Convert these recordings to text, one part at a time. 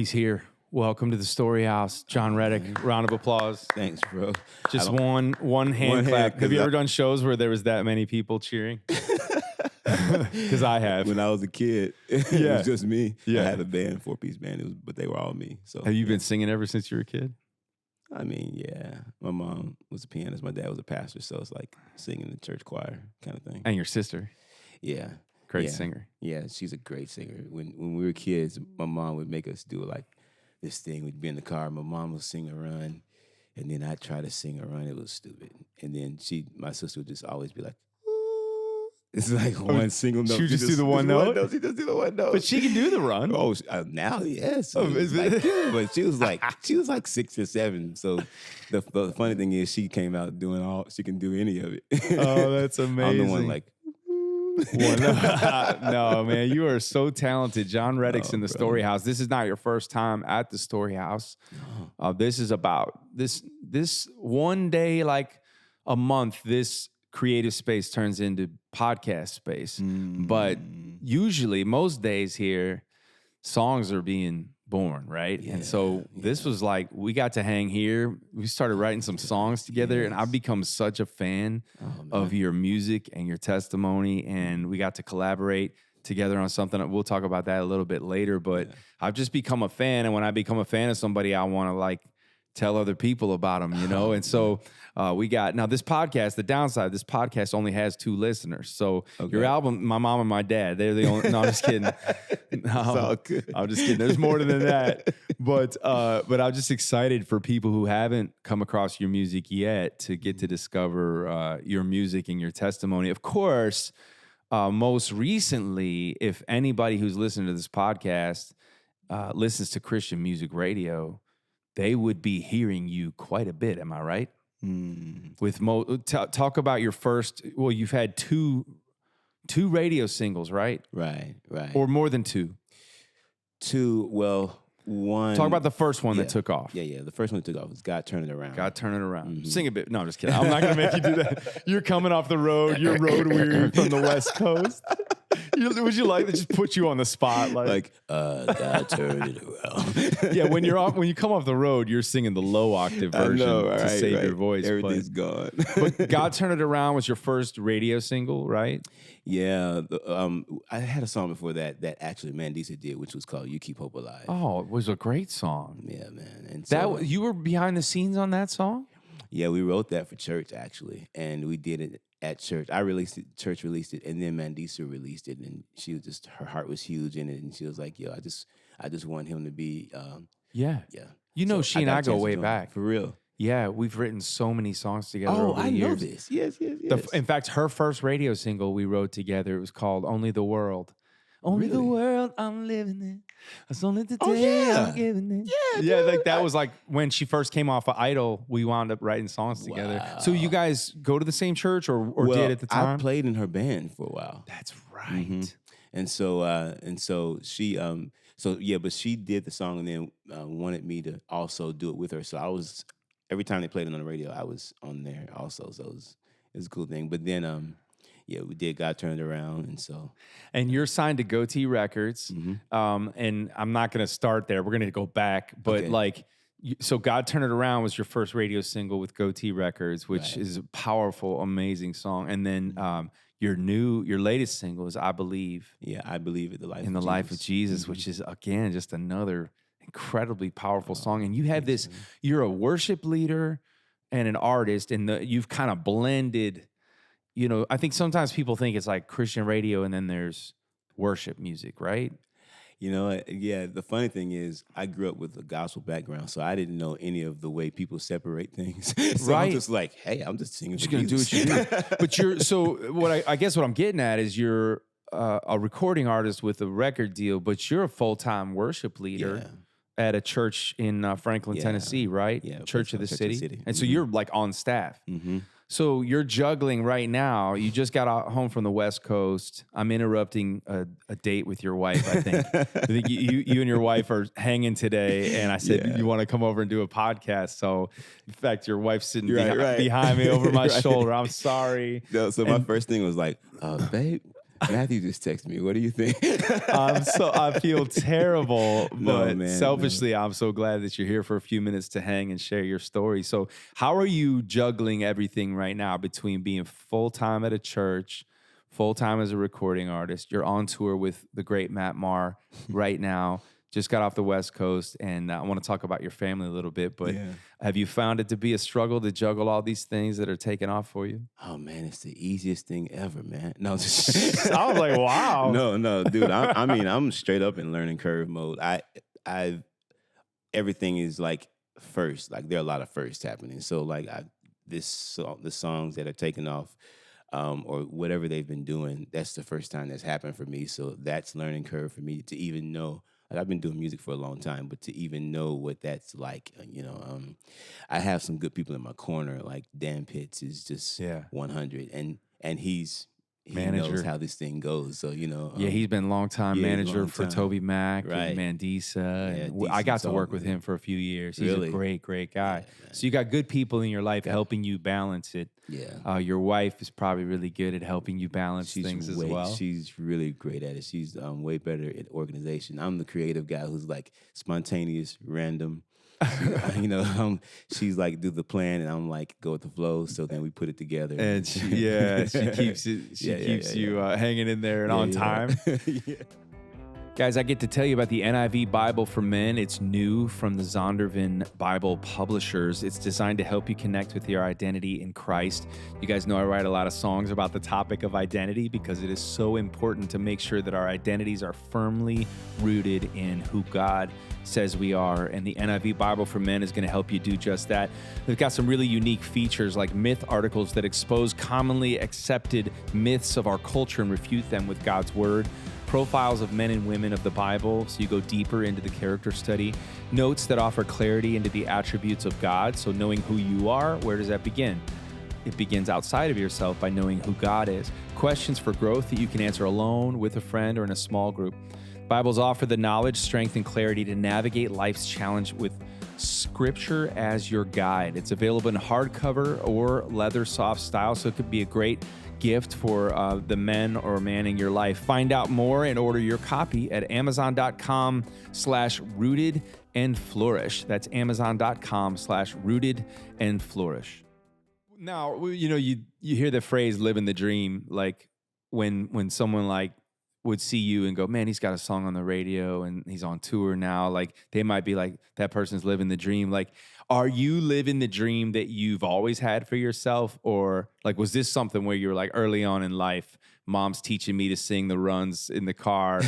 He's here. Welcome to the Story House, Jon Reddick. Round of applause. Thanks, bro. Just one hand clap. Have you ever done shows where there was that many people cheering? Because I have. When I was a kid, it was just me. Yeah. I had a band, 4-piece band, but they were all me. So have you been singing ever since you were a kid? I mean, yeah. My mom was a pianist. My dad was a pastor, so it's like singing in the church choir kind of thing. And your sister? Yeah. Great singer. Yeah, she's a great singer. When we were kids, my mom would make us do like this thing. We'd be in the car. My mom would sing a run, and then I'd try to sing a run. It was stupid. And then my sister would just always be like, "Ooh." It's like one single note. She would just do the one note? She just do the one note. But she can do the run. Oh, now yes. Oh, But she was like 6 or 7. So the funny thing is, she came out doing all. She can do any of it. Oh, that's amazing. I'm the one like. No, man, you are so talented. Jon Reddick's in the Story House. This is not your first time at the Story House. This is about this one day, like a month, this creative space turns into podcast space. But usually, most days here, songs are being born, right? And so this was like, we got to hang here. We started writing some songs together, and I've become such a fan of your music and your testimony, and we got to collaborate together on something. We'll talk about that a little bit later, but I've just become a fan, and when I become a fan of somebody, I want to like tell other people about them, you know? And so we got, now this podcast, the downside, this podcast only has 2 listeners. So your album, my mom and my dad, they're the only, no, I'm just kidding. No, I'm just kidding. There's more than that. But I'm just excited for people who haven't come across your music yet to get to discover your music and your testimony. Of course, most recently, if anybody who's listening to this podcast listens to Christian music radio, they would be hearing you quite a bit. Am I right? With talk about your first. Well, you've had two radio singles, right? Right. Or more than 2. 2. Well, one. Talk about the first one that took off. Yeah. The first one that took off was "God Turn It Around." God Turn It Around. Sing a bit. No, I'm just kidding. I'm not going to make you do that. You're coming off the road. You're road weary from the West Coast. Would you like to just put you on the spot, like God Turn It Around? Yeah, when you come off the road, you're singing the low octave version to save your voice. Everything's gone. But "God Turn It Around" was your first radio single, right? Yeah, I had a song before that actually Mandisa did, which was called "You Keep Hope Alive." Oh, it was a great song. Yeah, man. And so, that you were behind the scenes on that song? Yeah, we wrote that for church actually, and we did it at church. I released it, church released it, and then Mandisa released it, and she was just, her heart was huge in it, and she was like, "Yo, I just want him to be." Yeah. You know, she and I go way back. For real. Yeah, we've written so many songs together. Oh, over the I know years. this. Yes. In fact, her first radio single we wrote together, it was called "Only the World." Only the world I'm living in. It's only the day I'm giving it. Yeah, like that was like when she first came off of Idol, we wound up writing songs together. Wow. So you guys go to the same church or did at the time? I played in her band for a while. That's right. And so she but she did the song and then wanted me to also do it with her. So I was, every time they played it on the radio, I was on there also. So it was a cool thing. But then we did "God Turned It Around," and so. And you're signed to Goatee Records, and I'm not going to start there. We're going to go back, but so "God Turned It Around" was your first radio single with Goatee Records, which is a powerful, amazing song. And then your latest single is "I Believe." Yeah, I believe it. In the life of Jesus, which is again just another incredibly powerful song. And you have this. You're a worship leader and an artist, and you've kind of blended. You know, I think sometimes people think it's like Christian radio and then there's worship music, right? You know, yeah, the funny thing is I grew up with a gospel background, so I didn't know any of the way people separate things. So I'm just like, hey, I'm just singing. You're going to do what you do. But I guess what I'm getting at is you're a recording artist with a record deal, but you're a full-time worship leader at a church in Franklin, Tennessee, right? Yeah. Church of the City. And so you're like on staff. So you're juggling right now. You just got home from the West Coast. I'm interrupting a date with your wife, I think. I think you and your wife are hanging today, and I said, you want to come over and do a podcast. So, in fact, your wife's sitting behind me over my shoulder. I'm sorry. No, so my first thing was like, babe, Matthew just texted me. What do you think? I feel terrible, No, but man, selfishly, I'm so glad that you're here for a few minutes to hang and share your story. So, how are you juggling everything right now between being full time at a church, full time as a recording artist? You're on tour with the great Matt Maher right now. Just got off the West Coast, and I want to talk about your family a little bit. But Yeah. have you found it to be a struggle to juggle all these things that are taking off for you? Oh man, it's the easiest thing ever, man. No, just I was like, wow. no, dude. I mean, I'm straight up in learning curve mode. I everything is like first. Like there are a lot of firsts happening. So like the songs that are taking off, or whatever they've been doing, that's the first time that's happened for me. So that's learning curve for me to even know. Like I've been doing music for a long time, but to even know what that's like, I have some good people in my corner. Like Dan Pitts is just 100, and he Manager. knows how this thing goes. So He's been longtime manager for Toby Mac Right. and Mandisa. Yeah, And I got to decent work song, with man. him for a few years. He's Really? a great, great guy. Yeah, man. So you got good people in your life helping you balance it. Yeah. Your wife is probably really good at helping you balance things as well. She's really great at it. She's way better at organization. I'm the creative guy who's like spontaneous, random. She's like do the plan, and I'm like go with the flow. So then we put it together. And she keeps it. She keeps you hanging in there and on time. Yeah. Guys, I get to tell you about the NIV Bible for Men. It's new from the Zondervan Bible publishers. It's designed to help you connect with your identity in Christ. You guys know I write a lot of songs about the topic of identity because it is so important to make sure that our identities are firmly rooted in who God says we are. And the NIV Bible for Men is going to help you do just that. They've got some really unique features like myth articles that expose commonly accepted myths of our culture and refute them with God's word. Profiles of men and women of the Bible, so you go deeper into the character study. Notes that offer clarity into the attributes of God, so knowing who you are, where does that begin? It begins outside of yourself by knowing who God is. Questions for growth that you can answer alone, with a friend, or in a small group. Bibles offer the knowledge, strength, and clarity to navigate life's challenge with Scripture as your guide. It's available in hardcover or leather soft style, so it could be a great gift for the men or man in your life. Find out more and order your copy at amazon.com/rooted and flourish. That's amazon.com/rooted and flourish. Now, you hear the phrase living the dream, like when someone like would see you and go, man, he's got a song on the radio and he's on tour now. Like they might be like, that person's living the dream. Like, are you living the dream that you've always had for yourself? Or like, was this something where you were like early on in life, mom's teaching me to sing the runs in the car.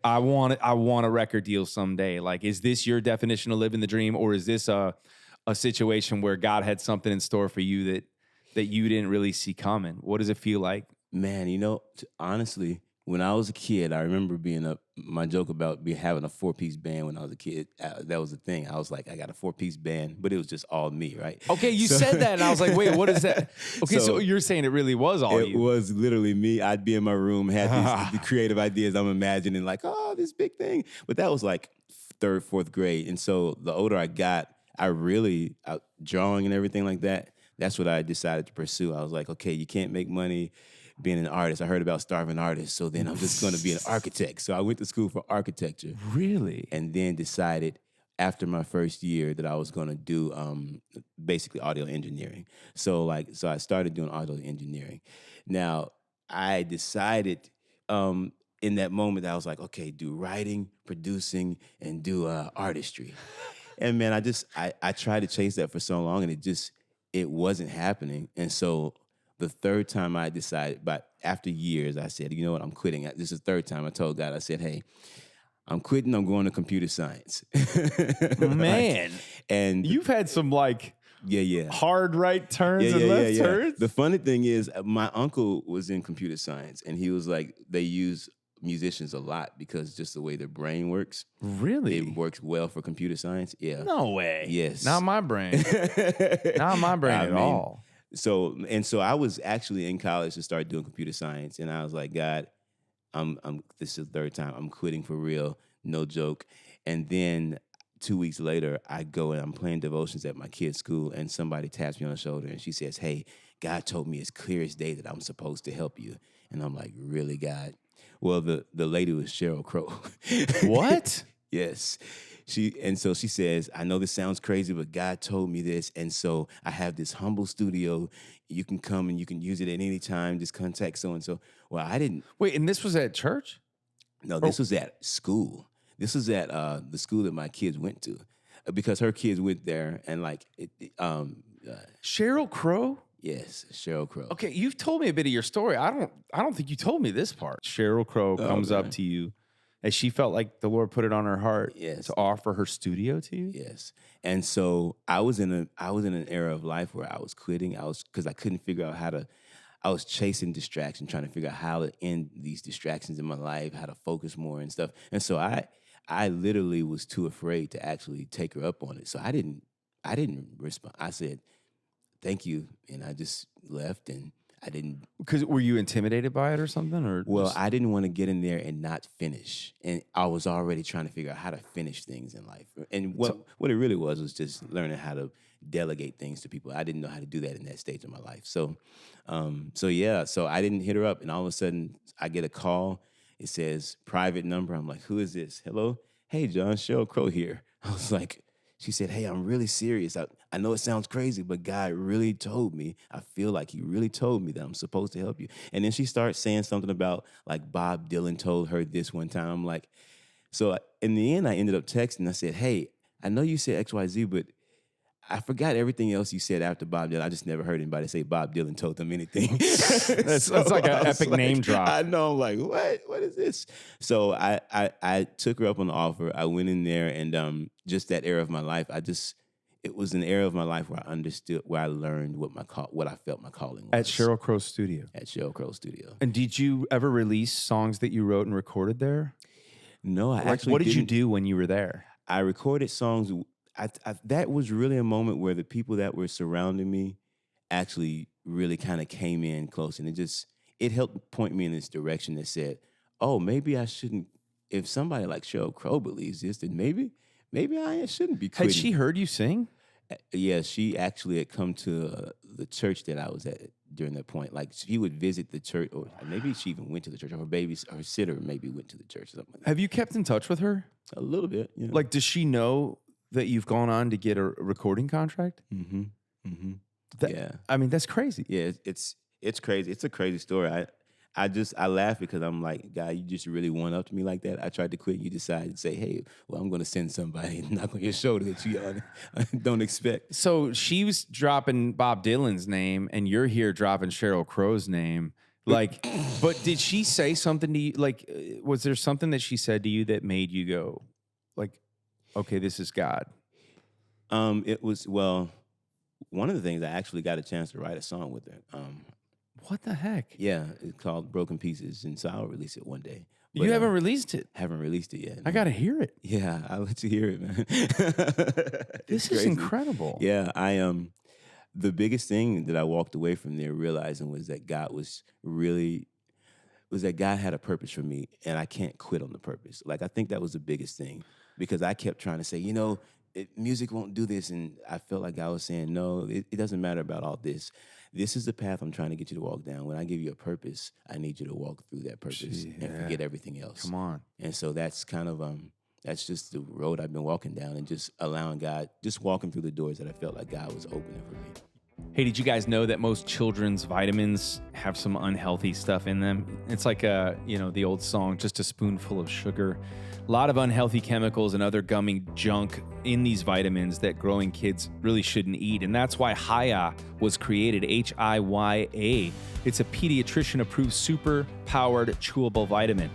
I want a record deal someday. Like, is this your definition of living the dream? Or is this a situation where God had something in store for you that you didn't really see coming? What does it feel like? Man, honestly, when I was a kid, I remember my joke about having a 4-piece band when I was a kid. That was the thing. I was like, I got a 4-piece band, but it was just all me, right? Okay, you said that, and I was like, wait, what is that? Okay, so you're saying it really was all you. It was literally me. I'd be in my room, had these the creative ideas I'm imagining, like, oh, this big thing. But that was like 3rd, 4th grade. And so the older I got, drawing and everything like that, that's what I decided to pursue. I was like, okay, you can't make money being an artist. I heard about starving artists, so then I'm just going to be an architect. So I went to school for architecture. Really? And then decided after my first year that I was going to do basically audio engineering. So I started doing audio engineering. Now, I decided in that moment that I was like, okay, do writing, producing, and do artistry. And man, I tried to chase that for so long, and it wasn't happening. And so the 3rd time I decided, but after years, I said, you know what, I'm quitting. This is the 3rd time I told God, I said, hey, I'm quitting. I'm going to computer science. Man. And you've had some hard right turns and left turns. The funny thing is, my uncle was in computer science, and he was like, they use musicians a lot because just the way their brain works. Really? It works well for computer science. Yeah. No way. Yes. Not my brain. Not my brain at all. So I was actually in college to start doing computer science, and I was like, God, this is the 3rd time I'm quitting for real, no joke. And then 2 weeks later, I go and I'm playing devotions at my kid's school, and somebody taps me on the shoulder, and she says, hey, God told me it's clear as day that I'm supposed to help you. And I'm like, really, God? Well, the lady was Sheryl Crow. What? Yes. So she says, I know this sounds crazy, but God told me this. And so I have this humble studio. You can come and you can use it at any time. Just contact so-and-so. Well, I didn't. Wait, and this was at church? No, this was at school. This was at the school that my kids went to, because her kids went there and like, Sheryl Crow? yes, Sheryl Crow. Okay, you've told me a bit of your story. I don't think you told me this part. Sheryl Crow comes up to you as she felt like the Lord put it on her heart to offer her studio to you. Yes. And so I was in an era of life where I was quitting. Because I couldn't figure out I was chasing distraction, trying to figure out how to end these distractions in my life, how to focus more and stuff. And so I literally was too afraid to actually take her up on it. So I didn't respond. I said, thank you. And I just left, and I didn't. Because were you intimidated by it or something? Or Well, I didn't want to get in there and not finish. And I was already trying to figure out how to finish things in life. And what it really was just learning how to delegate things to people. I didn't know how to do that in that stage of my life. So I didn't hit her up. And all of a sudden, I get a call. It says, private number. I'm like, who is this? Hello? Hey, Jon, Sheryl Crow here. I was like, she said, hey, I'm really serious. I know it sounds crazy, but God really told me. I feel like he really told me that I'm supposed to help you. And then she starts saying something about, like, Bob Dylan told her this one time. I'm like, so in the end, I ended up texting. I said, hey, I know you said XYZ, but I forgot everything else you said after Bob Dylan. I just never heard anybody say Bob Dylan told them anything. that's like an epic name drop. I know. I'm like, what? What is this? So I took her up on the offer. I went in there, and just that era of my life, it was an era of my life where I understood, where I learned what I felt my calling was. At Sheryl Crow's studio. At Sheryl Crow's studio. And did you ever release songs that you wrote and recorded there? No, I actually. What did you do when you were there? I recorded songs. That was really a moment where the people that were surrounding me actually really kind of came in close, and it helped point me in this direction that said, oh, maybe I shouldn't. If somebody like Sheryl Crow believes this, then maybe I shouldn't be quitting. Had she heard you sing? Yeah, she actually had come to the church that I was at during that point. Like, she would visit the church, or maybe she even went to the church, or her sitter maybe went to the church or something like that. Have you kept in touch with her? A little bit, yeah. Like, does she know that you've gone on to get a recording contract? Mm-hmm. Mm-hmm. Yeah. I mean, that's crazy. Yeah, it's crazy. It's a crazy story. I laugh because I'm like, God, you just really went up to me like that. I tried to quit, and you decided to say, hey, well, I'm going to send somebody and knock on your shoulder that you don't expect. So she was dropping Bob Dylan's name, and you're here dropping Sheryl Crow's name. Like, but did she say something to you? Like, was there something that she said to you that made you go, like, okay, this is God? It was, well, one of the things, I actually got a chance to write a song with her. What the heck? Yeah, it's called Broken Pieces, and so I'll release it one day. But, you haven't released it? Haven't released it yet. No. I got to hear it. Yeah, I'll let you hear it, man. This is incredible. Yeah, the biggest thing that I walked away from there realizing was that God had a purpose for me, and I can't quit on the purpose. Like, I think that was the biggest thing, because I kept trying to say, music won't do this, and I felt like I was saying, no, it doesn't matter about all this. This is the path I'm trying to get you to walk down. When I give you a purpose, I need you to walk through that purpose and forget everything else. Come on. And so that's kind of that's just the road I've been walking down, and just allowing God, just walking through the doors that I felt like God was opening for me. Hey, did you guys know that most children's vitamins have some unhealthy stuff in them? It's like the old song, just a spoonful of sugar. A lot of unhealthy chemicals and other gummy junk in these vitamins that growing kids really shouldn't eat. And that's why Hiya was created, Hiya. It's a pediatrician-approved, super-powered, chewable vitamin.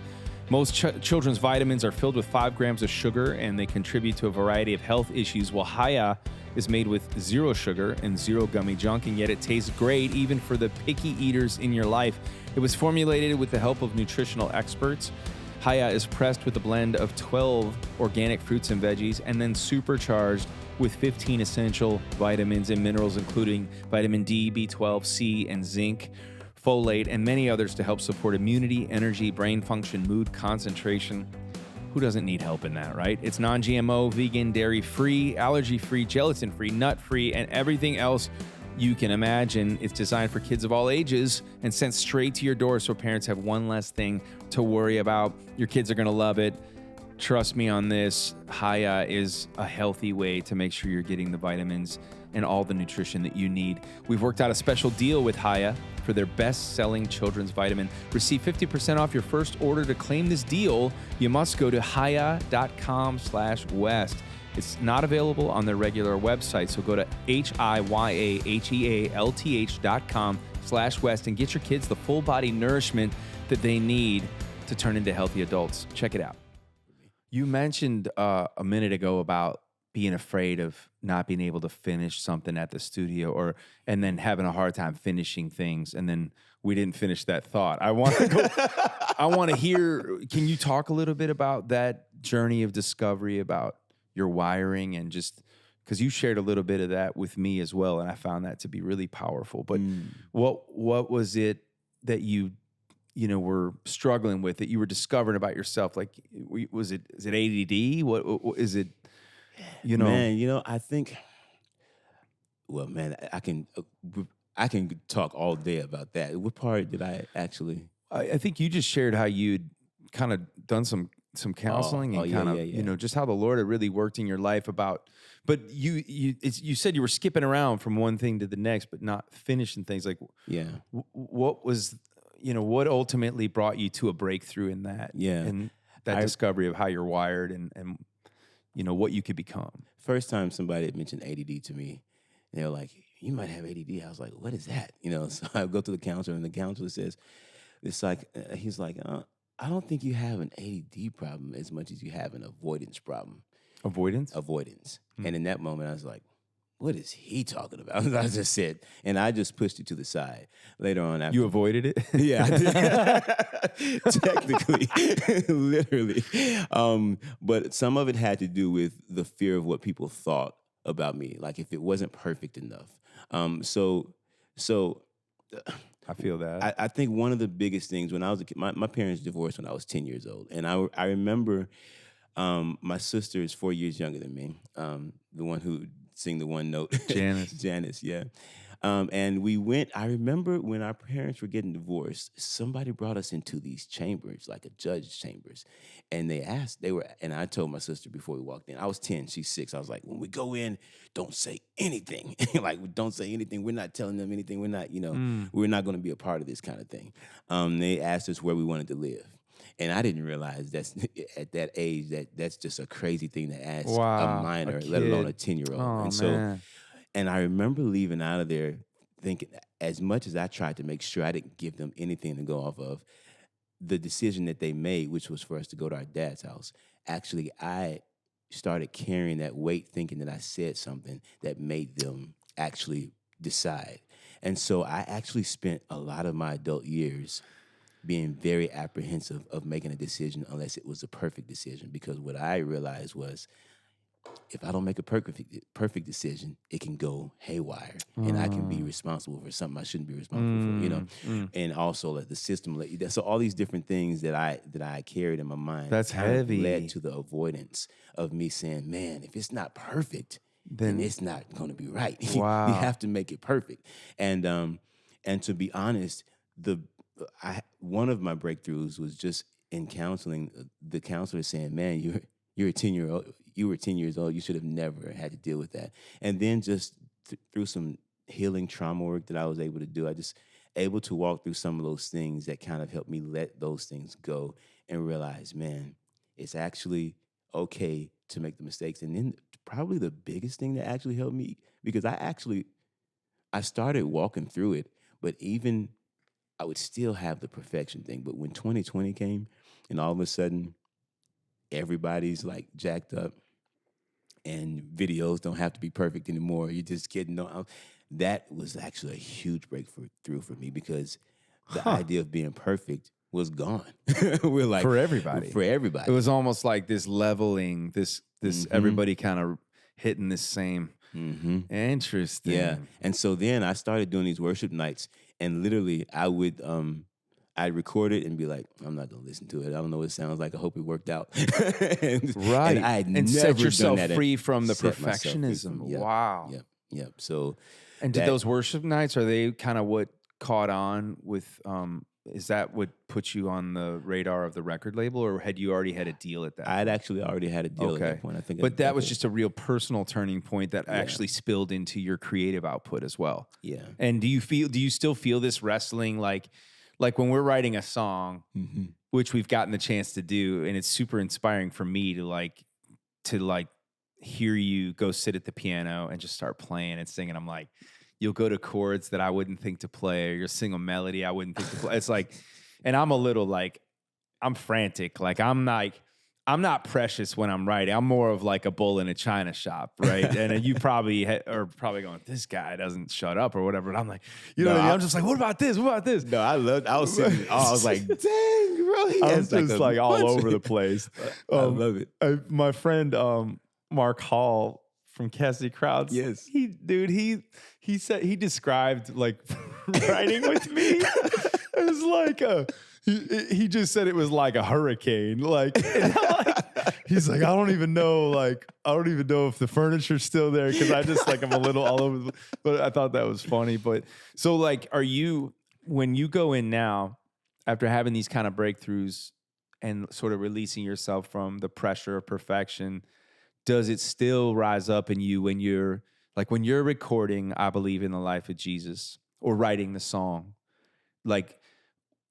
Most children's vitamins are filled with 5 grams of sugar, and they contribute to a variety of health issues, while Hiya is made with 0 sugar and 0 gummy junk, and yet it tastes great even for the picky eaters in your life. It was formulated with the help of nutritional experts. Hiya is pressed with a blend of 12 organic fruits and veggies, and then supercharged with 15 essential vitamins and minerals, including vitamin D, B12, C, and zinc, folate, and many others to help support immunity, energy, brain function, mood, concentration. Who doesn't need help in that, right? It's non-GMO, vegan, dairy-free, allergy-free, gelatin-free, nut-free, and everything else you can imagine. It's designed for kids of all ages and sent straight to your door so parents have one less thing to worry about. Your kids are going to love it. Trust me on this. Haya is a healthy way to make sure you're getting the vitamins and all the nutrition that you need. We've worked out a special deal with Haya for their best-selling children's vitamin. Receive 50% off your first order. To claim this deal, you must go to haya.com/west. It's not available on their regular website, so go to hiyahealth.com/west and get your kids the full body nourishment that they need to turn into healthy adults. Check it out. You mentioned a minute ago about being afraid of not being able to finish something at the studio, and then having a hard time finishing things, and then we didn't finish that thought. I want to hear. Can you talk a little bit about that journey of discovery, about your wiring, and just because you shared a little bit of that with me as well, and I found that to be really powerful. But what was it that you were struggling with, that you were discovering about yourself? Like, is it ADD? What is it? Man, I think. Well, man, I can talk all day about that. What part did I actually? I think you just shared how you'd kind of done some counseling and kind of just how the Lord had really worked in your life about. But you said you were skipping around from one thing to the next, but not finishing things. Like, what was what ultimately brought you to a breakthrough in that? And that discovery of how you're wired and what you could become. First time somebody had mentioned ADD to me, they were like, "You might have ADD." I was like, "What is that?" So I go to the counselor, and the counselor says, "It's like," he's like, "I don't think you have an ADD problem as much as you have an avoidance problem." Avoidance. And in that moment, I was like, what is he talking about? I just said, and I just pushed it to the side. Later on, after you avoided it? Yeah, I did. Technically, literally. But some of it had to do with the fear of what people thought about me, like if it wasn't perfect enough. So I feel that. I think one of the biggest things when I was a kid, my parents divorced when I was 10 years old, and I remember my sister is 4 years younger than me, the one who sing the one note. Janice, yeah. And we went, I remember when our parents were getting divorced, somebody brought us into these chambers, like a judge's chambers. And and I told my sister before we walked in, I was 10, she's 6. I was like, when we go in, don't say anything. Don't say anything. We're not telling them anything. We're not, we're not going to be a part of this kind of thing. They asked us where we wanted to live. And I didn't realize that's at that age that's just a crazy thing to ask a minor, let alone a 10-year-old. Man. And I remember leaving out of there thinking, as much as I tried to make sure I didn't give them anything to go off of, the decision that they made, which was for us to go to our dad's house, actually I started carrying that weight, thinking that I said something that made them actually decide. And so I actually spent a lot of my adult years being very apprehensive of making a decision unless it was a perfect decision. Because what I realized was, if I don't make a perfect decision, it can go haywire, and I can be responsible for something I shouldn't be responsible for. And also let the system let you down. So all these different things that I carried in my mind, that's heavy, led to the avoidance of me saying, "Man, if it's not perfect, then it's not going to be right. Wow. You have to make it perfect." And to be honest, one of my breakthroughs was just in counseling. The counselor saying, "Man, you're a 10-year-old. You were 10 years old. You should have never had to deal with that." And then just through some healing trauma work that I was able to do, I just able to walk through some of those things that kind of helped me let those things go and realize, man, it's actually okay to make the mistakes. And then probably the biggest thing that actually helped me, because I started walking through it, but even I would still have the perfection thing. But when 2020 came and all of a sudden everybody's like jacked up and videos don't have to be perfect anymore, you're just kidding. That was actually a huge breakthrough for me, because the idea of being perfect was gone. We're like, for everybody. It was almost like this leveling, this everybody kind of hitting this same. Interesting. Yeah. And so then I started doing these worship nights, and literally I would I'd record it and be like, I'm not gonna listen to it. I don't know what it sounds like. I hope it worked out. And set yourself free from the perfectionism. Yep, Wow. Yep. So And did those worship nights, are they kind of what caught on with, is that what put you on the radar of the record label, or had you already had a deal at that I had point? actually already had a deal at that point. I think, But that was just a real personal turning point that actually spilled into your creative output as well. Yeah. And do you still feel this wrestling, like when we're writing a song, which we've gotten the chance to do, and it's super inspiring for me to hear you go sit at the piano and just start playing and singing. I'm like, you'll go to chords that I wouldn't think to play, or you'll sing a melody I wouldn't think to play. It's like, and I'm a little like, I'm frantic. Like I'm not precious when I'm writing. I'm more of like a bull in a china shop, right? And you probably are probably going, this guy doesn't shut up or whatever. And I'm like, you know what I mean? I'm just like, what about this? What about this? No, I was sitting. I was like, dang, bro. I'm just like all over the place. I love it. My friend Mark Hall from Cassie Crowds. Yes. He said, he described like writing with me. It was like he just said it was like a hurricane. He's like, I don't even know if the furniture's still there, because I just like I'm a little all over. But I thought that was funny. But so like, when you go in now after having these kind of breakthroughs and sort of releasing yourself from the pressure of perfection, does it still rise up in you when you're recording I Believe in the Life of Jesus or writing the song? Like,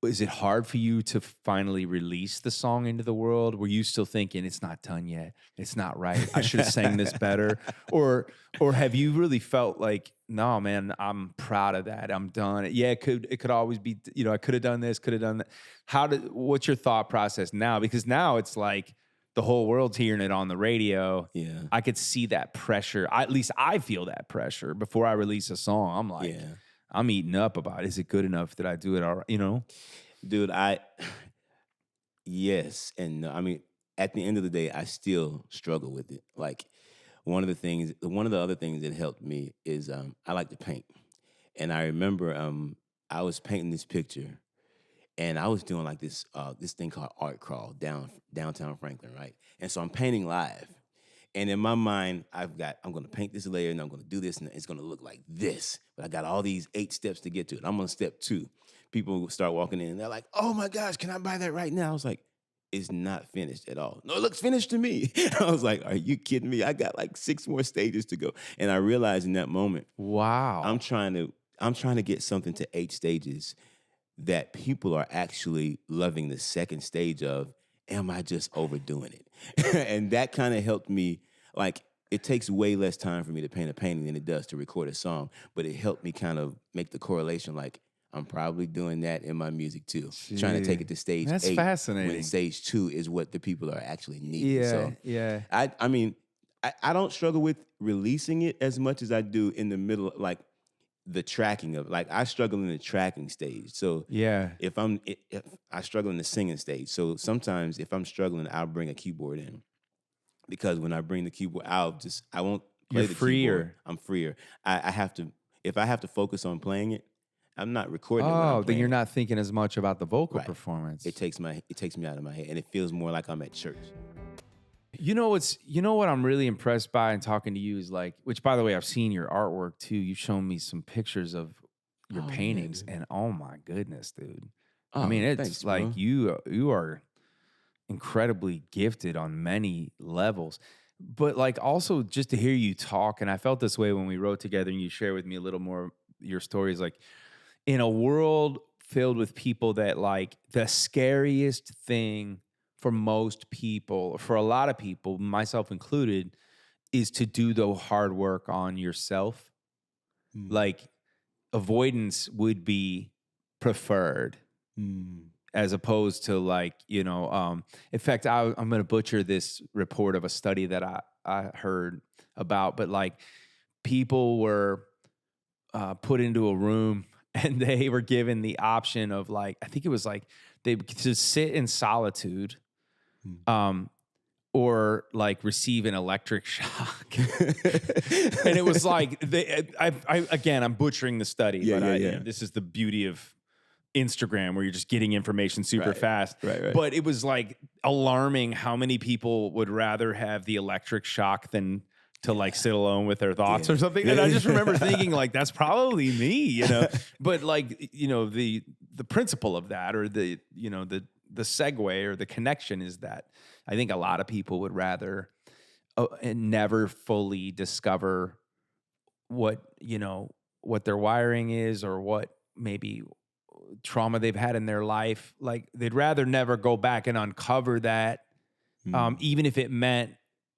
is it hard for you to finally release the song into the world? Were you still thinking it's not done yet? It's not right. I should have sang this better. Or have you really felt like, no, man, I'm proud of that. I'm done. Yeah, it could always be, I could have done this, could have done that. What's your thought process now? Because now it's like the whole world's hearing it on the radio. Yeah. I could see that pressure. At least I feel that pressure before I release a song. I'm like, I'm eating up about it. Is it good enough? Did I do it all right? Dude, yes and no. I mean, at the end of the day, I still struggle with it. Like, one of the other things that helped me is I like to paint. And I remember I was painting this picture, and I was doing like this thing called Art Crawl downtown Franklin, right? And so I'm painting live. And in my mind, I'm going to paint this layer, and I'm going to do this, and it's going to look like this. But I got all these 8 steps to get to it. I'm on step 2. People start walking in, and they're like, oh, my gosh, can I buy that right now? I was like, it's not finished at all. No, it looks finished to me. I was like, are you kidding me? I got like 6 more stages to go. And I realized in that moment, wow, I'm trying to get something to 8 stages that people are actually loving the second stage of. Am I just overdoing it? And that kind of helped me. Like, it takes way less time for me to paint a painting than it does to record a song, but it helped me kind of make the correlation, like, I'm probably doing that in my music too. Gee, trying to take it to stage 8. That's fascinating. When stage 2 is what the people are actually needing. Yeah, so yeah. I mean, I don't struggle with releasing it as much as I do in the middle, like the tracking of, like, I struggle in the tracking stage. So yeah, if I struggle in the singing stage. So sometimes if I'm struggling, I'll bring a keyboard in, because when I bring the keyboard, I won't play You're the freer. keyboard. I'm freer. If I have to focus on playing it, I'm not recording it. Oh, then you're not thinking as much about the vocal right. performance. It takes me out of my head, and it feels more like I'm at church. You know what I'm really impressed by in talking to you is, like, which, by the way, I've seen your artwork too. You've shown me some pictures of your paintings, man. And oh my goodness, dude. I mean, it's thanks, like, bro. You are incredibly gifted on many levels. But like, also just to hear you talk, and I felt this way when we wrote together and you share with me a little more your stories, like, in a world filled with people that, like, the scariest thing for most people, for a lot of people, myself included, is to do the hard work on yourself. Like, avoidance would be preferred as opposed to, like, in fact, I'm going to butcher this report of a study that I heard about, but like, people were put into a room and they were given the option of, like, I think it was like they to sit in solitude, or like receive an electric shock. And it was like, again, I'm butchering the study, but this is the beauty of Instagram, where you're just getting information super fast. Right. But it was like alarming how many people would rather have the electric shock than to like sit alone with their thoughts Yeah. or something. And I just remember thinking like, that's probably me, you know, but like, you know, the principle of that, or the, you know, the segue or the connection is that I think a lot of people would rather and never fully discover what, you know, what their wiring is, or what maybe trauma they've had in their life. Like they'd rather never go back and uncover that, even if it meant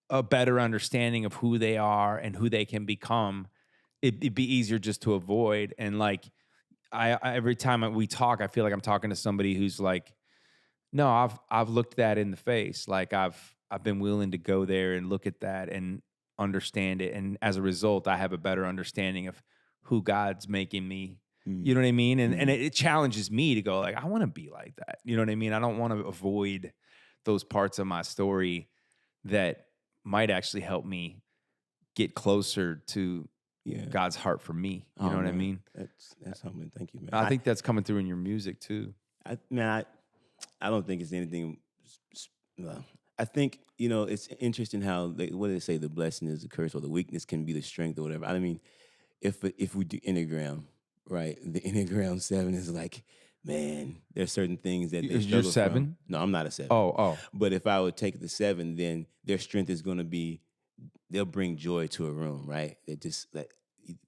a better understanding of who they are and who they can become. It'd be easier just to avoid. And like, I every time we talk, I feel like I'm talking to somebody who's like, no, I've looked that in the face. Like I've been willing to go there and look at that and understand it. And as a result, I have a better understanding of who God's making me. You know what I mean? And it challenges me to go like, I want to be like that. You know what I mean? I don't want to avoid those parts of my story that might actually help me get closer to God's heart for me. You know what I mean? That's humbling. Thank you, man. I think that's coming through in your music too. I don't think it's anything. I think, you know, it's interesting how what do they say? The blessing is the curse, or the weakness can be the strength, or whatever. I mean, if we do Enneagram, right? The Enneagram 7 is like, man, there's certain things that they struggle You're 7? from. No, I'm not a 7. Oh. But if I would take the 7, then their strength is going to be, they'll bring joy to a room, right? They just like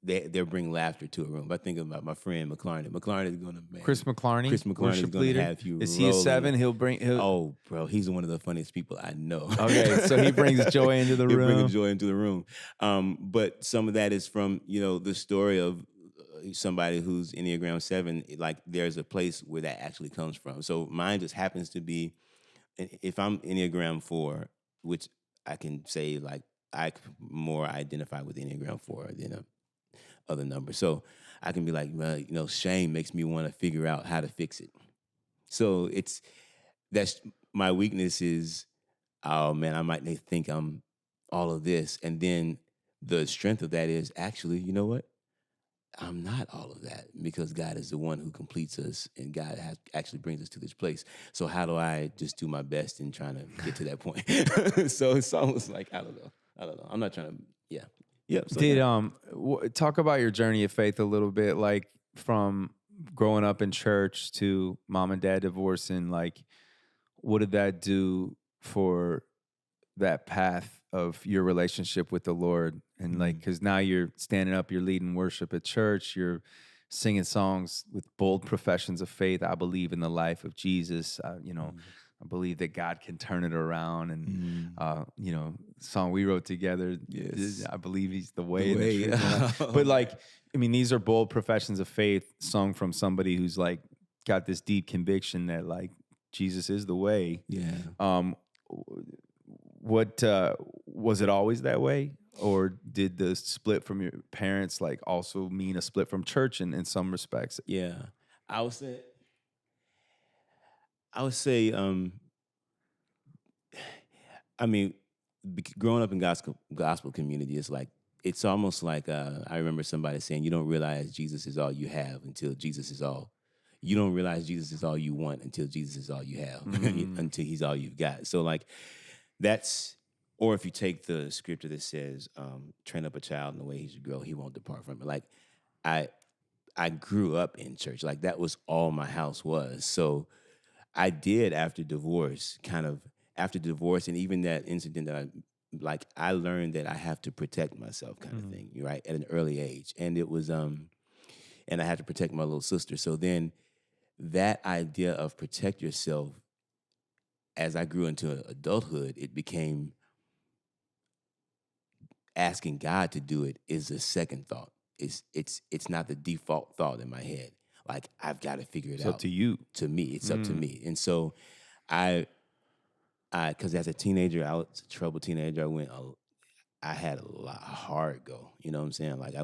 they'll bring laughter to a room. If I think about my friend McLaren is going to, man, Chris McLarney is worship going to leader. have you. Is he a 7? He'll Oh, bro, he's one of the funniest people I know. Okay, so he brings joy into the room. He brings joy into the room. But some of that is from, you know, the story of somebody who's Enneagram 7. Like there's a place where that actually comes from. So mine just happens to be, if I'm Enneagram 4, which I can say like I more identify with Enneagram 4 than other numbers. So I can be like, well, you know, shame makes me want to figure out how to fix it. So that's my weakness is, oh man, I might think I'm all of this. And then the strength of that is actually, you know what? I'm not all of that, because God is the one who completes us, and God actually brings us to this place. So how do I just do my best in trying to get to that point? So it's almost like, I don't know. I'm not trying to, yeah. Yep. So talk about your journey of faith a little bit, like from growing up in church to mom and dad divorcing. Like, what did that do for that path of your relationship with the Lord? And like, because now you're standing up, you're leading worship at church, you're singing songs with bold professions of faith. I believe in the life of Jesus. You know, I believe that God can turn it around. And, you know, song we wrote together, Yes. I believe he's the way. And the truth and the life. But like, I mean, these are bold professions of faith sung from somebody who's like got this deep conviction that like Jesus is the way. Yeah. What was it always that way? Or did the split from your parents like also mean a split from church in some respects? Yeah. I would say, I mean, growing up in gospel community, it's almost like I remember somebody saying, you don't realize Jesus is all you have until Jesus is all. You don't realize Jesus is all you want until Jesus is all you have, until he's all you've got. So like that's, or if you take the scripture that says, train up a child in the way he should grow, he won't depart from it. Like I grew up in church. Like that was all my house was. So I did after divorce, and even that incident that I learned that I have to protect myself kind of thing, right? At an early age. And it was, and I had to protect my little sister. So then that idea of protect yourself, as I grew into adulthood, it became asking God to do it is the second thought. It's not the default thought in my head. Like I've got to figure it out. It's up to you. To me, it's up to me. And so because as a teenager, I was a troubled teenager. I had a hard go. You know what I'm saying? Like I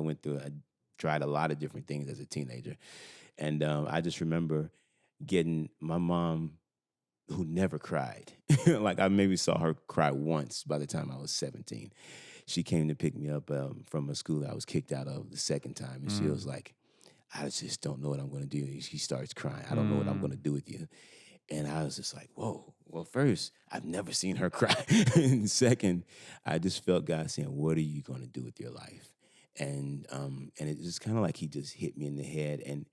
tried a lot of different things as a teenager. And I just remember getting my mom, who never cried. Like I maybe saw her cry once by the time I was 17. She came to pick me up from a school that I was kicked out of the second time. And she was like, I just don't know what I'm going to do. She starts crying. I don't know what I'm going to do with you. And I was just like, whoa, well, first, I've never seen her cry. And second, I just felt God saying, what are you going to do with your life? And it just kind of like he just hit me in the head, and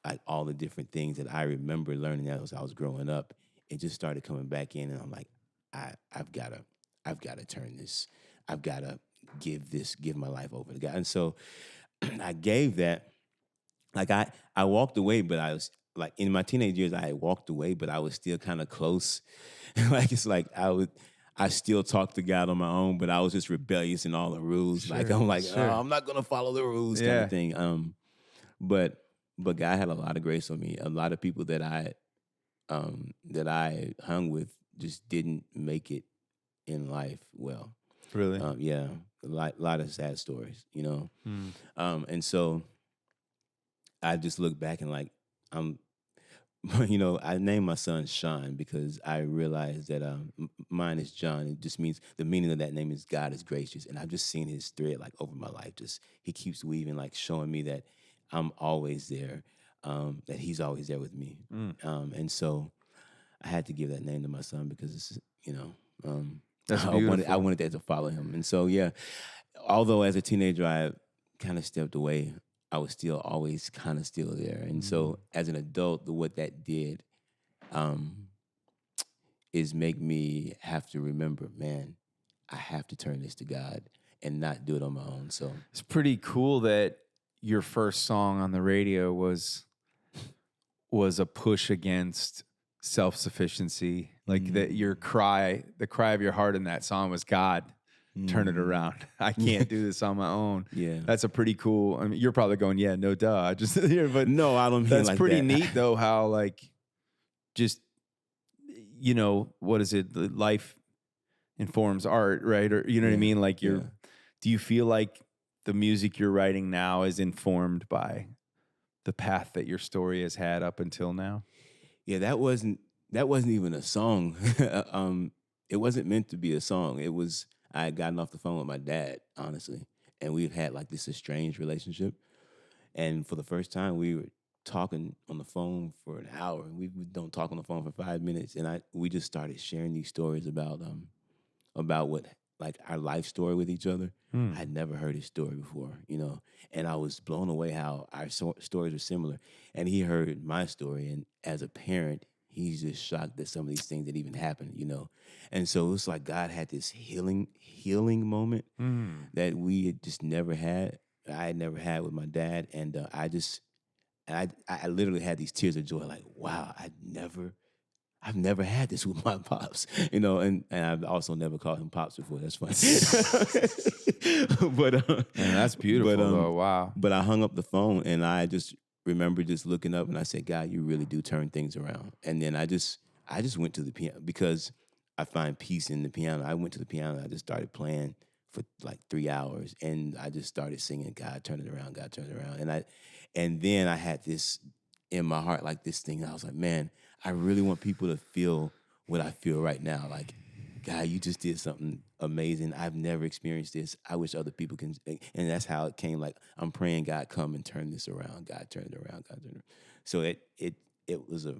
like all the different things that I remember learning as I was growing up, it just started coming back in, and I'm like, I've gotta turn this, I've gotta give my life over to God. And so I gave that, like I walked away, but I was like in my teenage years, I had walked away, but I was still kind of close. Like it's like I still talked to God on my own, but I was just rebellious in all the rules. Like I'm like, sure. oh, I'm not gonna follow the rules, kind Yeah. of thing. But God had a lot of grace on me. A lot of people that I hung with just didn't make it in life well. Really? Yeah, lot of sad stories, you know. And so I just look back and like I'm, you know, I named my son Sean because I realized that mine is John. It just means the meaning of that name is God is gracious, and I've just seen his thread like over my life. Just he keeps weaving, like showing me that I'm always there, that he's always there with me, and so I had to give that name to my son because it's, you know, That's I beautiful. wanted that to follow him, and so yeah. Although as a teenager I kind of stepped away, I was still always kind of still there. And so as an adult, what that did is make me have to remember, man, I have to turn this to God and not do it on my own. So It's pretty cool that your first song on the radio was a push against self-sufficiency. Like that the cry of your heart in that song was, God, turn it around. I can't do this on my own. Yeah. That's a pretty cool. I mean, you're probably going, yeah, no duh. I just but no, I don't mean that's like pretty that. neat though, how like just, you know, what is it? The life informs art, right? Or you know what I mean? Like do you feel like the music you're writing now is informed by the path that your story has had up until now? Yeah, that wasn't even a song. It wasn't meant to be a song. It was, I had gotten off the phone with my dad, honestly, and we've had like this estranged relationship. And for the first time, we were talking on the phone for an hour, and we don't talk on the phone for 5 minutes, and we just started sharing these stories about what, like, our life story with each other. I'd never heard his story before, you know, and I was blown away how our stories were similar. And he heard my story, and as a parent, he's just shocked that some of these things that even happened, you know. And so it's like God had this healing moment that we had just never had. I had never had with my dad, and I literally had these tears of joy, like, wow, I've never had this with my pops, you know, and I've also never called him pops before. That's funny. But Man, that's beautiful though. Wow. But I hung up the phone, and I just remember just looking up, and I said, God, you really do turn things around. And then I just went to the piano because I find peace in the piano. I went to the piano, and I just started playing for like 3 hours, and I just started singing, God, turn it around, God, turn it around. And then I had this in my heart, like this thing. I was like, man, I really want people to feel what I feel right now. Like, God, you just did something amazing. I've never experienced this. I wish other people can. And that's how it came. Like, I'm praying, God, come and turn this around. God, turn it around. God, turn it around. So it was a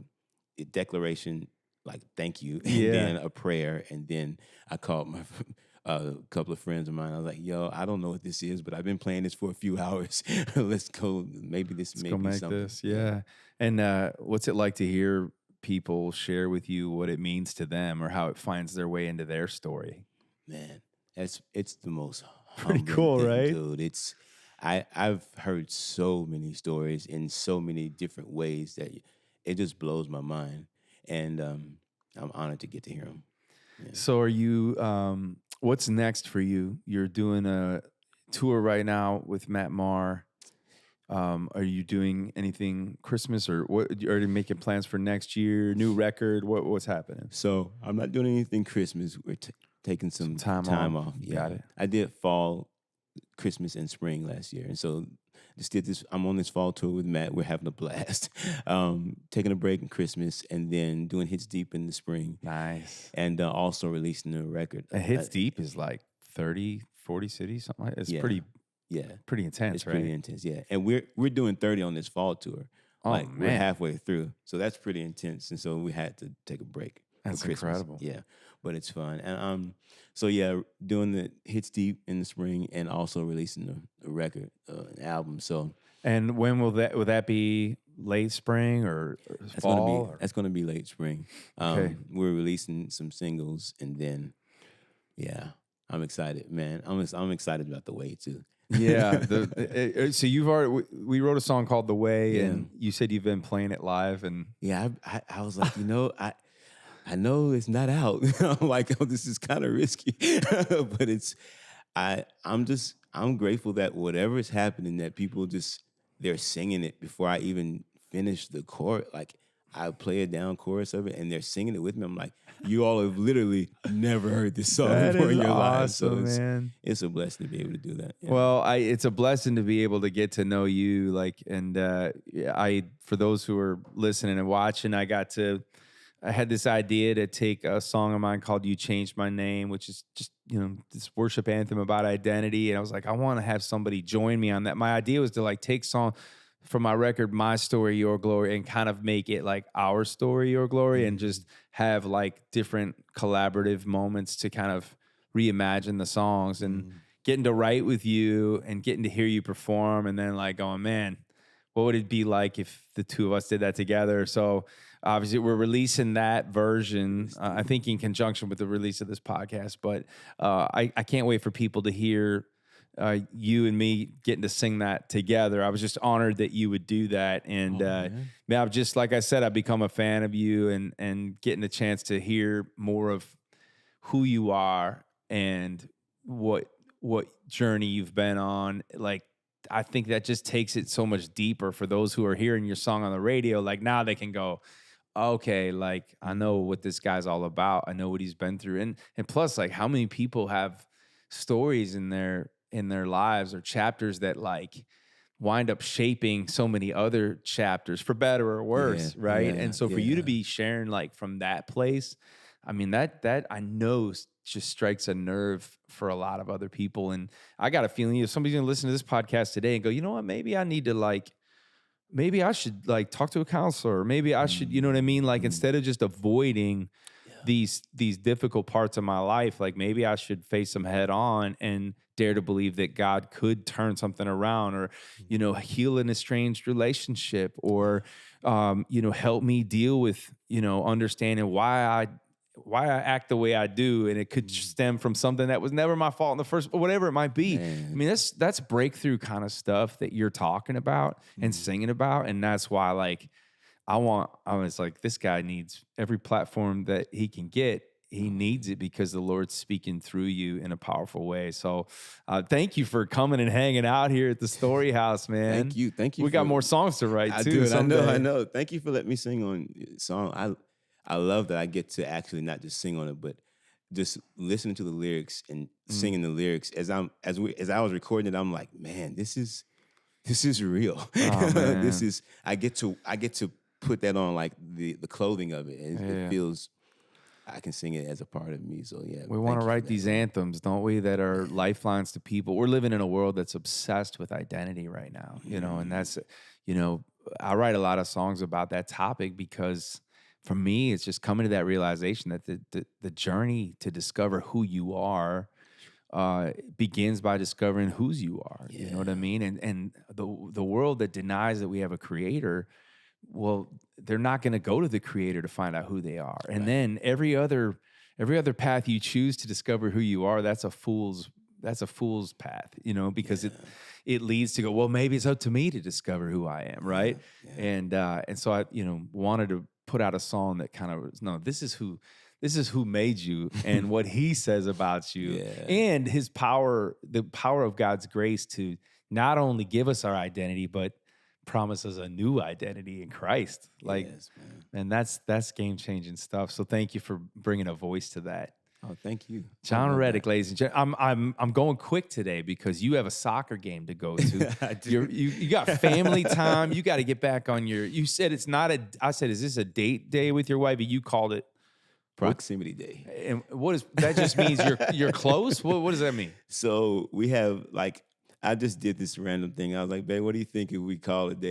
declaration, like, thank you, and then a prayer, and then I called my a couple of friends of mine. I was like, yo, I don't know what this is, but I've been playing this for a few hours. Let's go. Maybe this may Go be make something. this. Yeah. And what's it like to hear people share with you what it means to them or how it finds their way into their story? Man, it's the most Pretty humbling cool, thing, right? dude. I've heard so many stories in so many different ways that it just blows my mind, and I'm honored to get to hear them. Yeah. So are you what's next for you? You're doing a tour right now with Matt Maher. Are you doing anything Christmas or what? Are you making plans for next year? New record? What's happening? So I'm not doing anything Christmas. We're taking some time off. Yeah. Got it. I did fall, Christmas, and spring last year, and so just did this. I'm on this fall tour with Matt. We're having a blast. Taking a break in Christmas, and then doing Hits Deep in the spring. Nice. And also releasing a record. And Hits Deep is like 30, 40 cities, something like that. It's pretty intense, it's right? pretty intense, yeah. And we're doing 30 on this fall tour. Oh, like, man. we're halfway through. So that's pretty intense. And so we had to take a break. That's for Christmas. incredible. Yeah, but it's fun. And so yeah, doing the hits deep in the spring and also releasing the record, an album. So And when will that be? Late spring or fall? that's gonna be late spring. Okay. We're releasing some singles, and then yeah, I'm excited, man. I'm excited about the way too. Yeah. So you've already we wrote a song called "The Way," Yeah. and you said you've been playing it live, and Yeah, I was like, I know it's not out. I'm like, oh, this is kind of risky, but I'm grateful that whatever is happening, that people they're singing it before I even finish the chorus. Like I play a down chorus of it, and they're singing it with me. I'm like, you all have literally never heard this song that before is in your lives, so awesome, man. it's a blessing to be able to do that. Yeah. Well, it's a blessing to be able to get to know you, like, and for those who are listening and watching, I had this idea to take a song of mine called "You Changed My Name," which is just, this worship anthem about identity. And I was like, I want to have somebody join me on that. My idea was to like take song from my record, "My Story, Your Glory," and kind of make it like "Our Story, Your Glory," and just have like different collaborative moments to kind of reimagine the songs and getting to write with you and getting to hear you perform, and then like going, man, what would it be like if the two of us did that together? So obviously we're releasing that version, I think in conjunction with the release of this podcast, but I can't wait for people to hear you and me getting to sing that together. I was just honored that you would do that. And man, I've just, like I said, I've become a fan of you and getting a chance to hear more of who you are and what journey you've been on. Like, I think that just takes it so much deeper for those who are hearing your song on the radio. Like now they can go, okay, like I know what this guy's all about. I know what he's been through. And plus, like, how many people have stories in their lives or chapters that like wind up shaping so many other chapters, for better or worse, right? And so for you to be sharing like from that place, I mean, that I know just strikes a nerve for a lot of other people. And I got a feeling if somebody's gonna listen to this podcast today and go, you know what, maybe I should like talk to a counselor, or maybe I should, you know what I mean? Like instead of just avoiding these difficult parts of my life, like maybe I should face them head on and dare to believe that God could turn something around, or, heal an estranged relationship, or, help me deal with, understanding why I act the way I do. And it could stem from something that was never my fault in the first, whatever it might be. Man. I mean, that's breakthrough kind of stuff that you're talking about and singing about. And that's why, like, I was like, this guy needs every platform that he can get. He needs it because the Lord's speaking through you in a powerful way. So thank you for coming and hanging out here at the Story House, man. Thank you. We got more songs to write too. I know. Thank you for letting me sing on song. I love that I get to actually not just sing on it, but just listening to the lyrics and singing the lyrics as I was recording it. I'm like, man, this is real. Oh, I get to put that on like the clothing of it, and it feels I can sing it as a part of me. So yeah, we want to write these anthems, don't we? That are lifelines to people. We're living in a world that's obsessed with identity right now, and that's, I write a lot of songs about that topic because, for me, it's just coming to that realization that the journey to discover who you are begins by discovering whose you are. You know what I mean? And the world that denies that we have a creator, well, they're not going to go to the creator to find out who they are. And then every other path you choose to discover who you are, that's a fool's path, because it leads to go, well, maybe it's up to me to discover who I am, right? Yeah. And so I, wanted to put out a song that kind of was, no, this is who made you and what he says about you, and his power, the power of God's grace to not only give us our identity, but promise us a new identity in Christ. Like, and that's game-changing stuff. So thank you for bringing a voice to that. Oh, thank you. Jon Reddick, ladies and gentlemen. I'm going quick today because you have a soccer game to go to. I do. You got family time. You got to get back on you said it's not I said, is this a date day with your wife? But you called it proximity day. And that just means you're close? What does that mean? So we have, like, I just did this random thing. I was like, babe, what do you think if we call it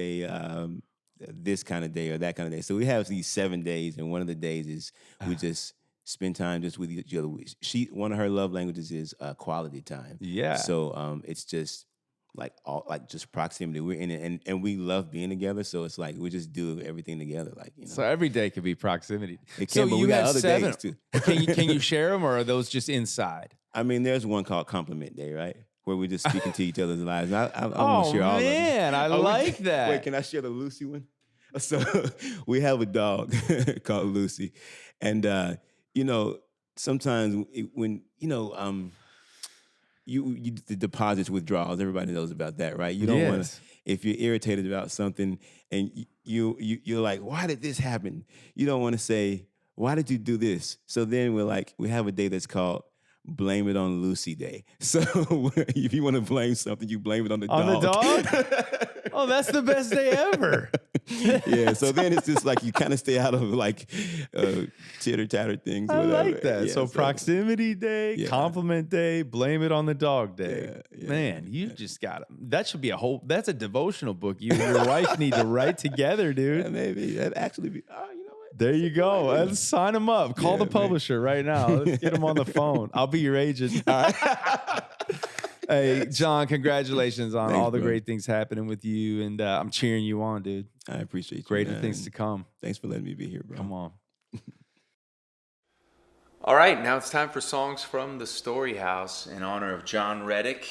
this kind of day or that kind of day. So we have these 7 days, and one of the days is we just spend time just with each other. One of her love languages is quality time. Yeah. So it's just like just proximity. We're in it, and we love being together. So it's like we just do everything together. Like, you know. So every day could be proximity. It can, but we got other days too. Can you share them, or are those just inside? I mean, there's one called Compliment Day, right? Where we just speaking to each other's lives. And I want to share all of them. Oh man, I like that. Wait, can I share the Lucy one? So we have a dog called Lucy, and sometimes when you the deposits withdrawals, everybody knows about that, right? You don't want to, if you're irritated about something and you're like, why did this happen? You don't want to say, why did you do this? So then we have a day that's called Blame It on Lucy Day. So if you want to blame something, you blame it on the dog. On the dog? Oh, that's the best day ever. Yeah, so then it's just like you kind of stay out of like chitter-chatter things. I whatever. like that. Yeah, so Proximity Day, Yeah. Compliment Day, Blame It on the Dog Day. Yeah, Man, you just got it. That should be that's a devotional book you and your wife need to write together, dude. Yeah, maybe that'd actually be. Oh, you know what? There you go. Let's sign them up. Call the publisher right now. Let's get them on the phone. I'll be your agent. All right. Hey, Jon, congratulations on all the great things happening with you. And I'm cheering you on, dude. I appreciate you. Greater things to come. Thanks for letting me be here, bro. Come on. All right, now it's time for Songs from the Story House in honor of Jon Reddick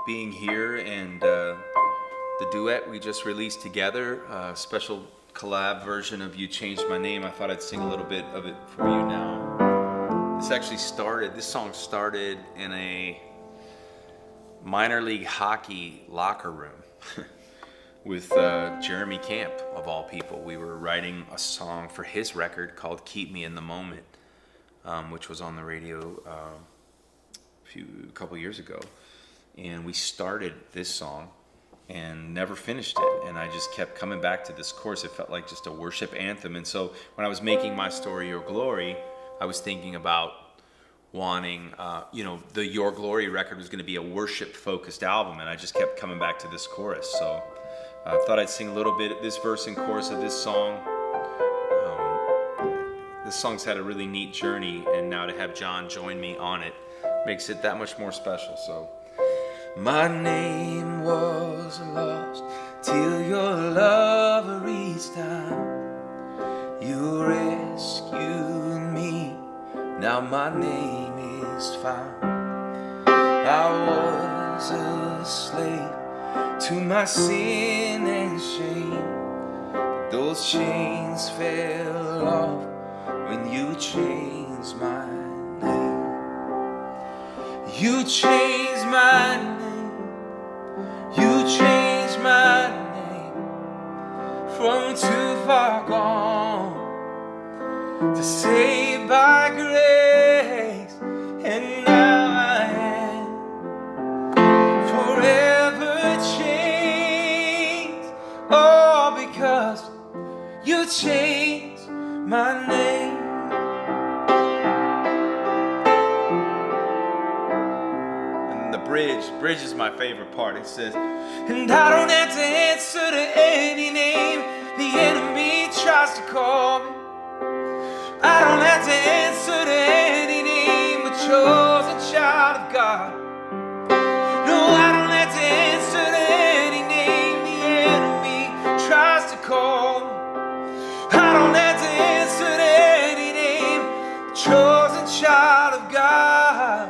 being here and the duet we just released together, a special collab version of You Changed My Name. I thought I'd sing a little bit of it for you now. This song started in a minor league hockey locker room with Jeremy Camp, of all people. We were writing a song for his record called Keep Me in the Moment, which was on the radio a couple years ago. And we started this song and never finished it. And I just kept coming back to this chorus. It felt like just a worship anthem. And so when I was making My Story, Your Glory, I was thinking about wanting, the Your Glory record was going to be a worship-focused album. And I just kept coming back to this chorus. So I thought I'd sing a little bit, this verse and chorus of this song. This song's had a really neat journey. And now to have Jon join me on it makes it that much more special. So. My name was lost till your love reached down. You rescued me, now my name is found. I was a slave to my sin and shame, but those chains fell off when you changed my name. You changed my name. You changed my name from too far gone to saved by grace, and now I am forever changed, all because you changed my name. Bridge is my favorite part. It says, and I don't have to answer to any name the enemy tries to call me. I don't have to answer to any name but chosen child of God. No, I don't have to answer to any name the enemy tries to call me. I don't have to answer to any name but chosen child of God.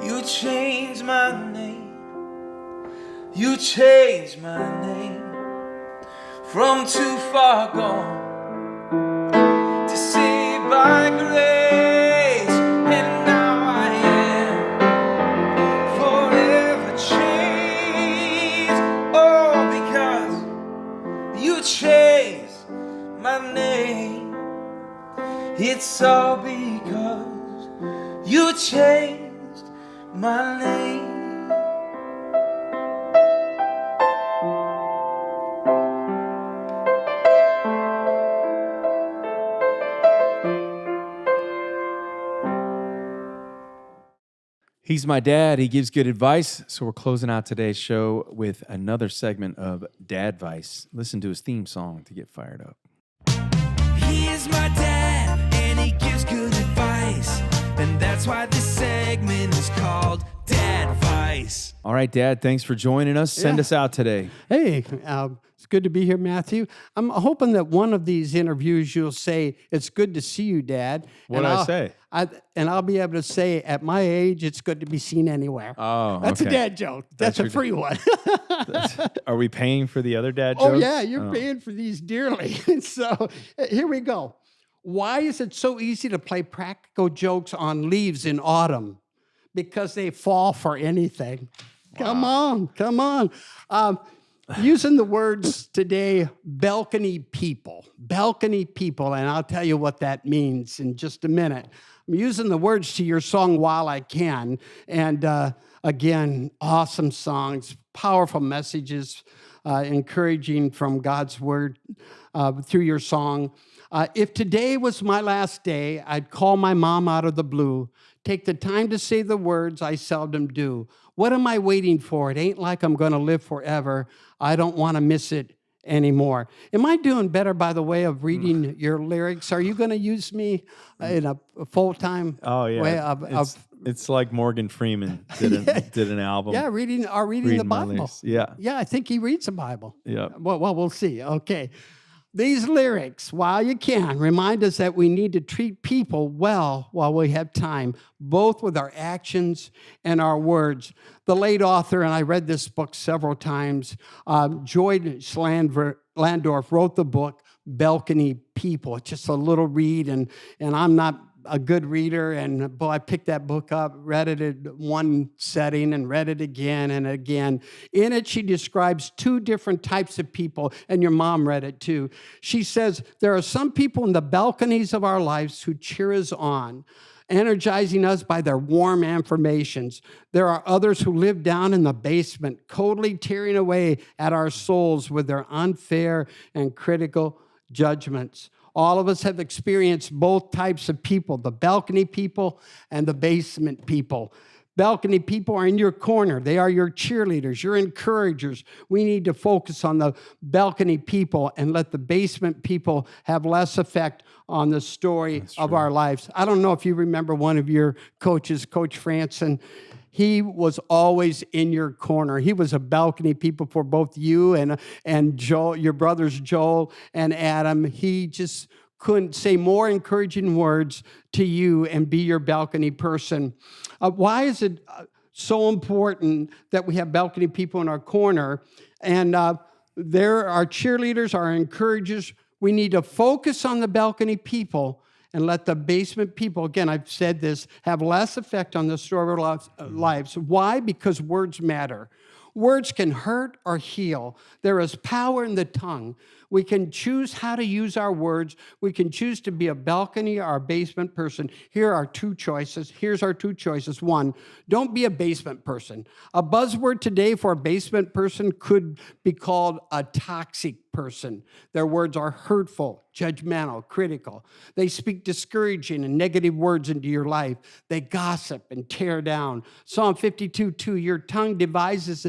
You changed my name. You changed my name from too far gone to saved by grace, and now I am forever changed, all because you changed my name. It's all because you changed my name. He's my dad. He gives good advice. So we're closing out today's show with another segment of Dad Advice. Listen to his theme song to get fired up. He is my dad, and he gives good advice. And that's why this segment is called Dad Advice. All right, Dad, thanks for joining us. Send us out today. Hey, it's good to be here, Matthew. I'm hoping that one of these interviews you'll say, it's good to see you, Dad. What did I say? I'll be able to say, at my age, it's good to be seen anywhere. Oh, That's okay. a dad joke. That's a free one. Are we paying for the other dad jokes? Oh, yeah, you're paying for these dearly. So here we go. Why is it so easy to play practical jokes on leaves in autumn? Because they fall for anything. Wow. Come on. Using the words today, balcony people, and I'll tell you what that means in just a minute. I'm using the words to your song While I Can, and again, awesome songs, powerful messages, encouraging from God's word through your song. If today was my last day, I'd call my mom out of the blue, take the time to say the words I seldom do. What am I waiting for? It ain't like I'm going to live forever. I don't want to miss it anymore. Am I doing better, by the way, of reading your lyrics? Are you going to use me in a full-time way? It's like Morgan Freeman did an album. Yeah, reading the Bible. Lyrics. Yeah. Yeah, I think he reads the Bible. Yeah. Well, we'll see. Okay. These lyrics, while you can, remind us that we need to treat people well while we have time, both with our actions and our words. The late author, and I read this book several times, Joyce Landorf wrote the book, Balcony People. It's just a little read, and I'm not a good reader, and boy, I picked that book up, read it in one setting, and read it again and again. In it, she describes two different types of people, and your mom read it too. She says, there are some people in the balconies of our lives who cheer us on, energizing us by their warm affirmations. There are others who live down in the basement, coldly tearing away at our souls with their unfair and critical judgments. All of us have experienced both types of people, the balcony people and the basement people. Balcony people are in your corner. They are your cheerleaders, your encouragers. We need to focus on the balcony people and let the basement people have less effect on the story of our lives. I don't know if you remember one of your coaches, Coach Franson. He was always in your corner. He was a balcony people for both you and Joel, your brothers Joel and Adam. He just couldn't say more encouraging words to you and be your balcony person. Why is it so important that we have balcony people in our corner? And they're our cheerleaders, our encouragers. We need to focus on the balcony people and let the basement people, again, I've said this, have less effect on the story of our lives. Why? Because words matter. Words can hurt or heal. There is power in the tongue. We can choose how to use our words. We can choose to be a balcony or a basement person. Here are two choices. Here's our two choices. One, don't be a basement person. A buzzword today for a basement person could be called a toxic person. Their words are hurtful, judgmental, critical. They speak discouraging and negative words into your life. They gossip and tear down. Psalm 52:2, your tongue devises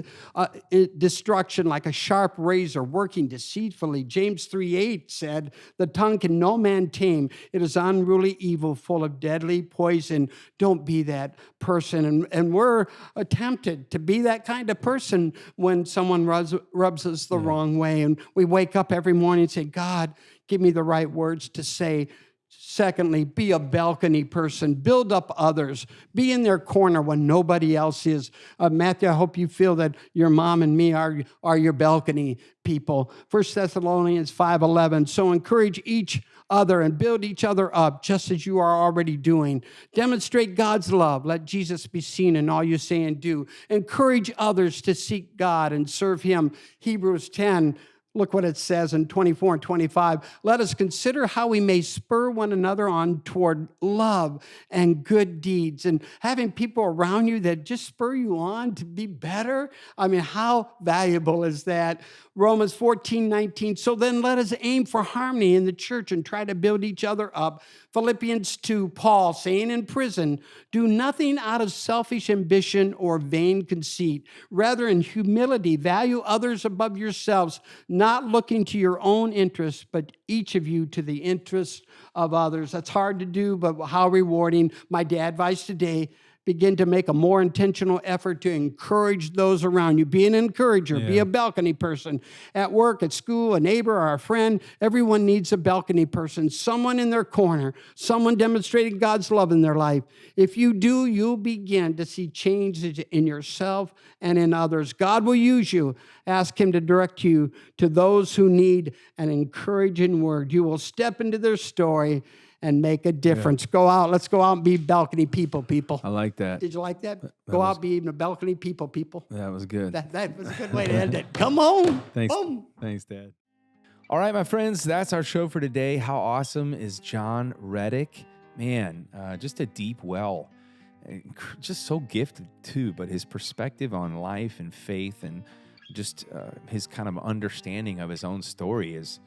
destruction like a sharp razor, working deceitfully. James 3:8 said, the tongue can no man tame. It is unruly evil, full of deadly poison. Don't be that person. And we're tempted to be that kind of person when someone rubs us the wrong way. And we wake up every morning and say, God, give me the right words to say. Secondly, be a balcony person. Build up others. Be in their corner when nobody else is. Matthew, I hope you feel that your mom and me are your balcony people. 1 Thessalonians 5:11. So encourage each other and build each other up just as you are already doing. Demonstrate God's love. Let Jesus be seen in all you say and do. Encourage others to seek God and serve him. Hebrews 10 Look what it says in 24 and 25. Let us consider how we may spur one another on toward love and good deeds. And having people around you that just spur you on to be better. I mean, how valuable is that? Romans 14:19. So then let us aim for harmony in the church and try to build each other up. Philippians 2, Paul saying in prison, do nothing out of selfish ambition or vain conceit. Rather, in humility, value others above yourselves, not looking to your own interests, but each of you to the interests of others. That's hard to do, but how rewarding. My dad advice today, begin to make a more intentional effort to encourage those around you. Be an encourager. Be a balcony person. At work, at school, a neighbor, or a friend, everyone needs a balcony person. Someone in their corner. Someone demonstrating God's love in their life. If you do, you'll begin to see changes in yourself and in others. God will use you. Ask him to direct you to those who need an encouraging word. You will step into their story and make a difference. Go out. Let's go out and be balcony people. I like that. Did you like that? Go out, be even a balcony people. That was good. That was a good way to end it. Come on. Thanks. Boom. Thanks, Dad. All right, my friends, that's our show for today. How awesome is Jon Reddick? Man, just a deep well. Just so gifted, too, but his perspective on life and faith and just his kind of understanding of his own story is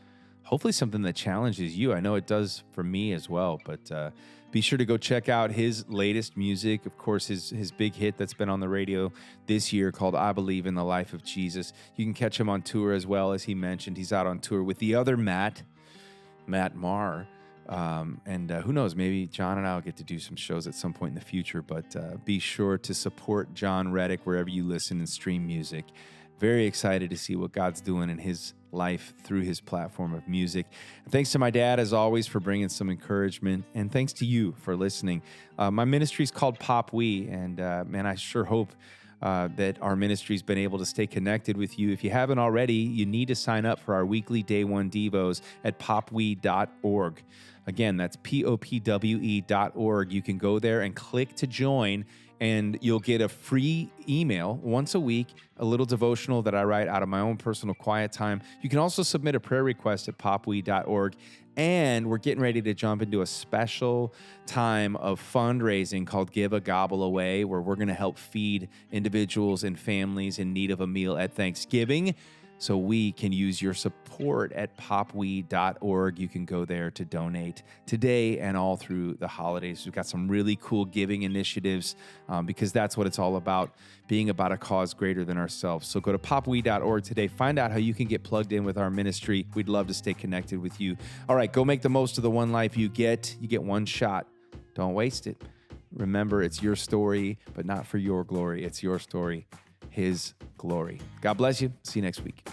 hopefully something that challenges you. I know it does for me as well, but be sure to go check out his latest music. Of course, his big hit that's been on the radio this year called I Believe in the Life of Jesus. You can catch him on tour as well, as he mentioned. He's out on tour with the other Matt Maher. And who knows, maybe John and I will get to do some shows at some point in the future, but be sure to support Jon Reddick wherever you listen and stream music. Very excited to see what God's doing in his life through his platform of music. And thanks to my dad, as always, for bringing some encouragement. And thanks to you for listening. My ministry is called Pop We. And man, I sure hope that our ministry's been able to stay connected with you. If you haven't already, you need to sign up for our weekly Day One Devos at popwe.org. Again, that's popwe.org. You can go there and click to join, and you'll get a free email once a week, a little devotional that I write out of my own personal quiet time. You can also submit a prayer request at popwe.org. And we're getting ready to jump into a special time of fundraising called Give a Gobble Away, where we're going to help feed individuals and families in need of a meal at Thanksgiving. So we can use your support at popwe.org. You can go there to donate today and all through the holidays. We've got some really cool giving initiatives because that's what it's all about, being about a cause greater than ourselves. So go to popwe.org today. Find out how you can get plugged in with our ministry. We'd love to stay connected with you. All right, go make the most of the one life you get. You get one shot. Don't waste it. Remember, it's your story, but not for your glory. It's your story, his glory. God bless you. See you next week.